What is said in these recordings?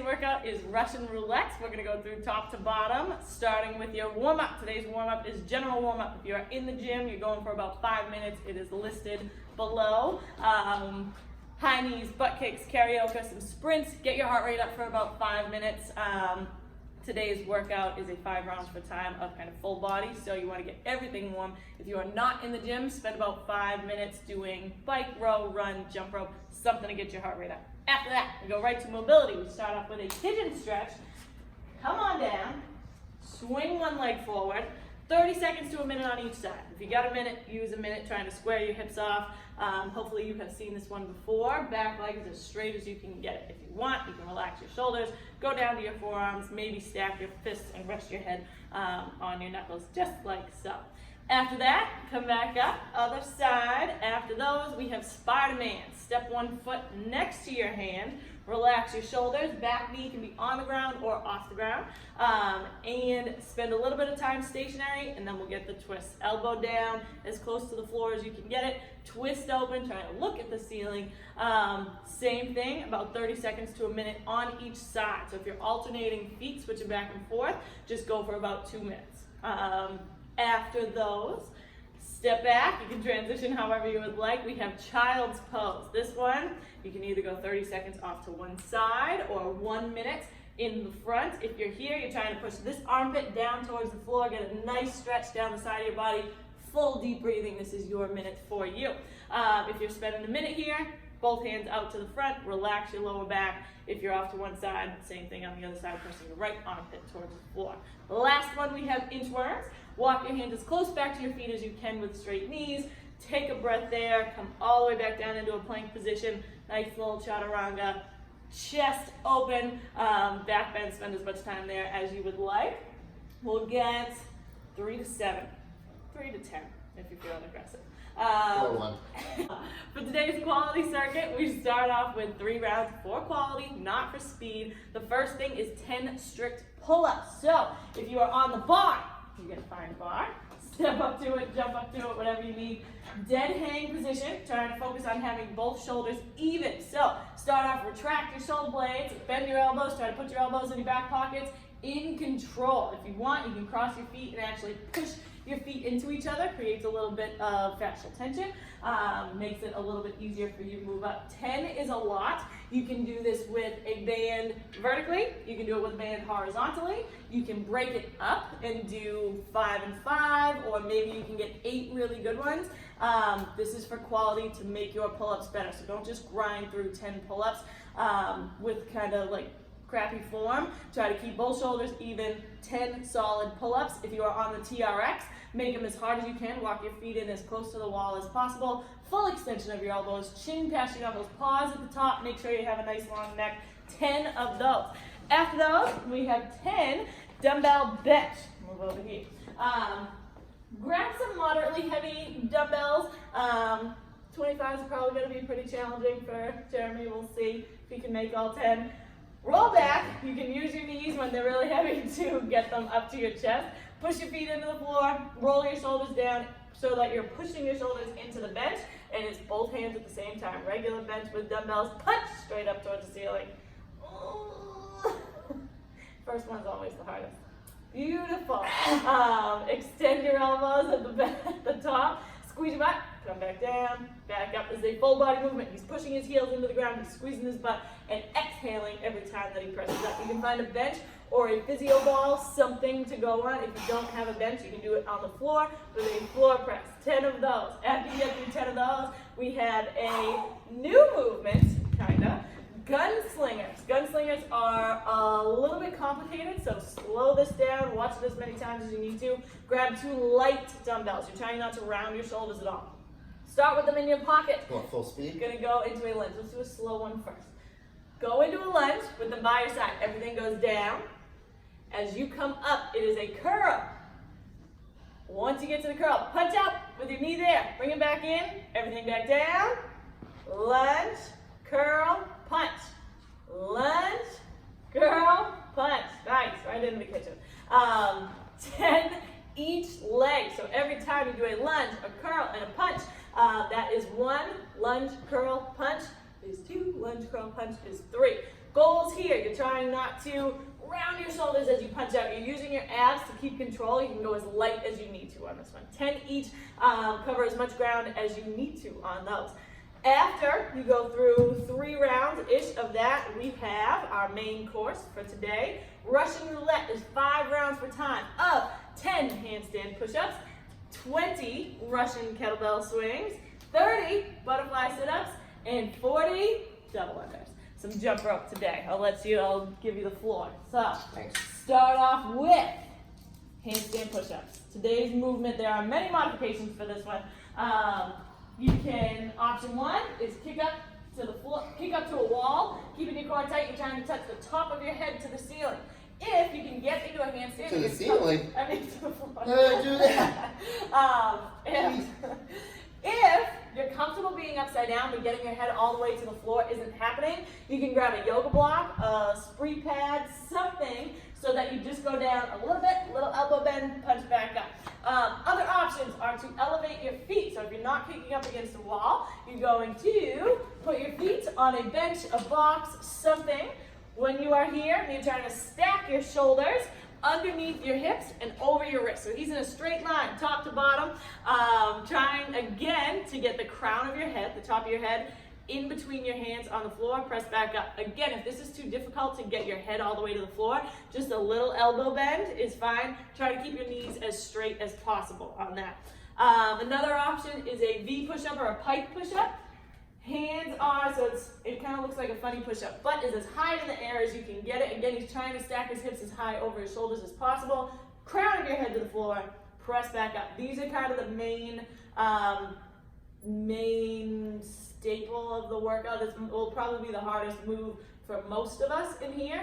workout is Russian roulette. We're going to go through top to bottom, starting with your warm-up. Today's warm-up is general warm-up. If you're in the gym, you're going for about 5 minutes. It is listed below. High knees, butt kicks, karaoke, some sprints. Get your heart rate up for about 5 minutes. Today's workout is a 5 rounds for time of kind of full body, so you want to get everything warm. If you are not in the gym, spend about 5 minutes doing bike, row, run, jump rope, something to get your heart rate up. After that, we go right to mobility. We start off with a pigeon stretch. Come on down, swing one leg forward, 30 seconds to a minute on each side. If you got a minute, use a minute trying to square your hips off. Hopefully you have seen this one before. Back leg is as straight as you can get it. If you want, you can relax your shoulders, go down to your forearms, maybe stack your fists and rest your head on your knuckles, just like so. After that, come back up, other side. After those, we have Spider-Man. Step one foot next to your hand. Relax your shoulders. Back knee can be on the ground or off the ground. And spend a little bit of time stationary, and then we'll get the twist. Elbow down, as close to the floor as you can get it. Twist open, try to look at the ceiling. Same thing, about 30 seconds to a minute on each side. So if you're alternating feet, switching back and forth, just go for about 2 minutes. After those, step back. You can transition however you would like. We have child's pose. This one, you can either go 30 seconds off to one side or 1 minute in the front. If you're here, you're trying to push this armpit down towards the floor, get a nice stretch down the side of your body, full deep breathing. This is your minute for you. If you're spending a minute here, both hands out to the front, relax your lower back. If you're off to one side, same thing on the other side, pressing your right armpit towards the floor. The last one, we have inchworms. Walk your hands as close back to your feet as you can with straight knees. Take a breath there, come all the way back down into a plank position. Nice little chaturanga. Chest open, back bend, spend as much time there as you would like. We'll get 3 to 7, 3 to 10 if you're feeling aggressive. For today's quality circuit, we start off with 3 rounds for quality, not for speed. The first thing is 10 strict pull-ups. So if you are on the bar, you get a fine bar. Step up to it, jump up to it, whatever you need. Dead hang position, trying to focus on having both shoulders even. So start off, retract your shoulder blades, bend your elbows, try to put your elbows in your back pockets. In control. If you want, you can cross your feet and actually push your feet into each other. Creates a little bit of fascial tension. Makes it a little bit easier for you to move up. 10 is a lot. You can do this with a band vertically. You can do it with a band horizontally. You can break it up and do 5 and 5, or maybe you can get 8 really good ones. This is for quality to make your pull-ups better. So don't just grind through 10 pull-ups with kind of like crappy form. Try to keep both shoulders even, 10 solid pull-ups. If you are on the TRX, make them as hard as you can. Walk your feet in as close to the wall as possible. Full extension of your elbows, chin past your knuckles, pause at the top, make sure you have a nice long neck. 10 of those. After those, we have 10 dumbbell bench. Move over here. Grab some moderately heavy dumbbells. 25 is probably going to be pretty challenging for Jeremy. We'll see if he can make all 10. Roll back. You can use your knees when they're really heavy to get them up to your chest. Push your feet into the floor. Roll your shoulders down so that you're pushing your shoulders into the bench, and it's both hands at the same time. Regular bench with dumbbells. Punch straight up towards the ceiling. First one's always the hardest. Beautiful. Extend your elbows at the top. Squeeze your butt. Come back down, back up. This is a full body movement. He's pushing his heels into the ground, he's squeezing his butt, and exhaling every time that he presses up. You can find a bench or a physio ball, something to go on. If you don't have a bench, you can do it on the floor with a floor press. 10 of those. After you get through 10 of those, we have a new movement, kinda. Gunslingers. Gunslingers are a little bit complicated, so slow this down, watch it as many times as you need to. Grab 2 light dumbbells. You're trying not to round your shoulders at all. Start with them in your pocket. Full speed? You're gonna go into a lunge. Let's do a slow one first. Go into a lunge with them by your side. Everything goes down. As you come up, it is a curl. Once you get to the curl, punch up with your knee there. Bring it back in. Everything back down. Lunge, curl, punch. Lunge, curl, punch. Nice, right into the kitchen. 10 each leg. So every time you do a lunge, a curl, and a punch, that is 1 lunge, curl, punch is 2, lunge, curl, punch is 3. Goals here, you're trying not to round your shoulders as you punch out. You're using your abs to keep control. You can go as light as you need to on this one. 10 each, cover as much ground as you need to on those. After you go through 3 rounds-ish of that, we have our main course for today. Russian roulette is 5 rounds per time of 10 handstand push-ups, 20 Russian kettlebell swings, 30 butterfly sit-ups, and 40 double unders. Some jump rope today. I'll give you the floor. So, start off with handstand push-ups. Today's movement, there are many modifications for this one. You can, option 1 is kick up to the floor, kick up to a wall, keeping your core tight. You're trying to touch the top of your head to the ceiling. If you can get into a handstand, to the ceiling. I mean to the floor. Do that. If you're comfortable being upside down but getting your head all the way to the floor isn't happening, you can grab a yoga block, a spree pad, something so that you just go down a little bit, little elbow bend, punch back up. Other options are to elevate your feet. So if you're not kicking up against the wall, you're going to put your feet on a bench, a box, something. When you are here, you're trying to stack your shoulders underneath your hips and over your wrists. So he's in a straight line, top to bottom, trying again to get the crown of your head, the top of your head, in between your hands on the floor, press back up. Again, if this is too difficult to get your head all the way to the floor, just a little elbow bend is fine. Try to keep your knees as straight as possible on that. Another option is a V push-up or a pike push-up. Hands are, so it kind of looks like a funny push-up. Butt is as high in the air as you can get it. Again, he's trying to stack his hips as high over his shoulders as possible. Crown of your head to the floor, press back up. These are kind of the main staple of the workout. This will probably be the hardest move for most of us in here.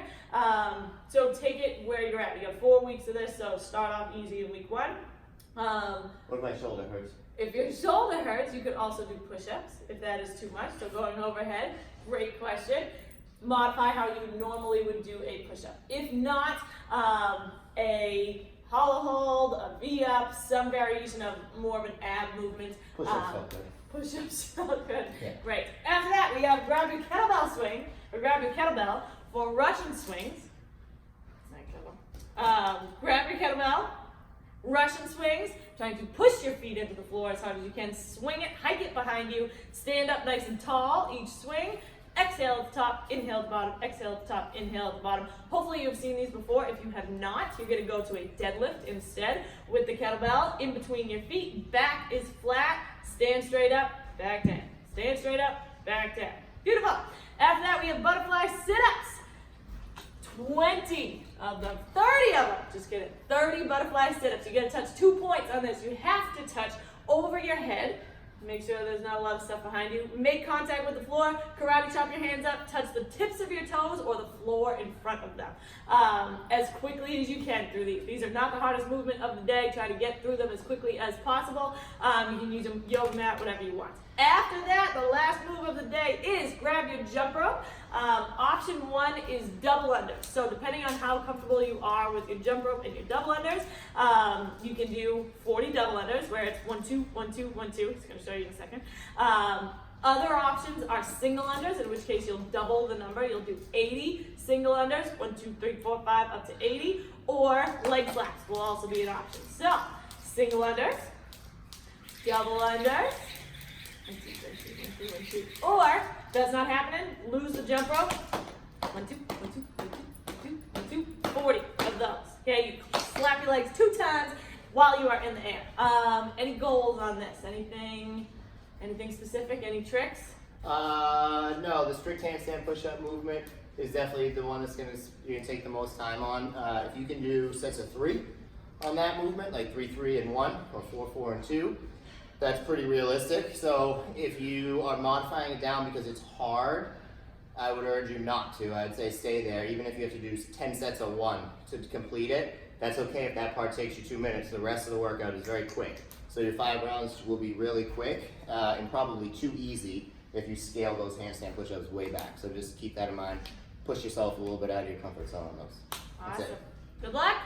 So take it where you're at. You have 4 weeks of this, so start off easy in week 1. What if my shoulder hurts? If your shoulder hurts, you could also do push-ups if that is too much. So going overhead, great question. Modify how you normally would do a push-up. If not, a hollow hold, a V-up, some variation of more of an ab movement. Push-ups felt good. Push-ups felt good. Yeah. Great. After that, we have grab your kettlebell swing, or grab your kettlebell for Russian swings. Grab your kettlebell, Russian swings, trying to push your feet into the floor as hard as you can. Swing it, hike it behind you, stand up nice and tall each swing. Exhale at the top, inhale at the bottom, exhale at the top, inhale at the bottom. Hopefully you've seen these before. If you have not, you're gonna go to a deadlift instead with the kettlebell in between your feet. Back is flat, stand straight up, back down. Stand straight up, back down. Beautiful. After that, we have butterfly sit-ups. 20 of them, 30 of them, just kidding, 30 butterfly sit-ups. You're gonna touch 2 points on this. You have to touch over your head. Make sure there's not a lot of stuff behind you. Make contact with the floor, karate chop your hands up, touch the tips of your toes or the floor in front of them as quickly as you can through these. These are not the hardest movement of the day. Try to get through them as quickly as possible. You can use a yoga mat, whatever you want. After that, the last move of the day is grab your jump rope. Option 1 is double unders. So depending on how comfortable you are with your jump rope and your double unders, you can do 40 double unders where it's 1, 2, 1, 2, 1, 2. It's going to show you in a second. Other options are single unders, in which case you'll double the number. You'll do 80 single unders, 1, 2, 3, 4, 5, up to 80, or leg flaps will also be an option. So single unders, double unders, 1, 2, 1, 2, 1, 2. Or, that's not happening, lose the jump rope. 1, 2, 1, 2, 1, 2, 1, 2, 1, 2, 40 of those. Okay, you slap your legs 2 times while you are in the air. Any goals on this? Anything specific? Any tricks? No, the strict handstand push-up movement is definitely the one that's you're gonna take the most time on. If you can do sets of 3 on that movement, like 3, 3, and 1, or 4, 4, and 2. That's pretty realistic. So if you are modifying it down because it's hard, I would urge you not to. I'd say stay there. Even if you have to do 10 sets of 1 to complete it, that's okay if that part takes you 2 minutes. The rest of the workout is very quick. So your 5 rounds will be really quick and probably too easy if you scale those handstand push-ups way back. So just keep that in mind. Push yourself a little bit out of your comfort zone on those. Awesome. Good luck.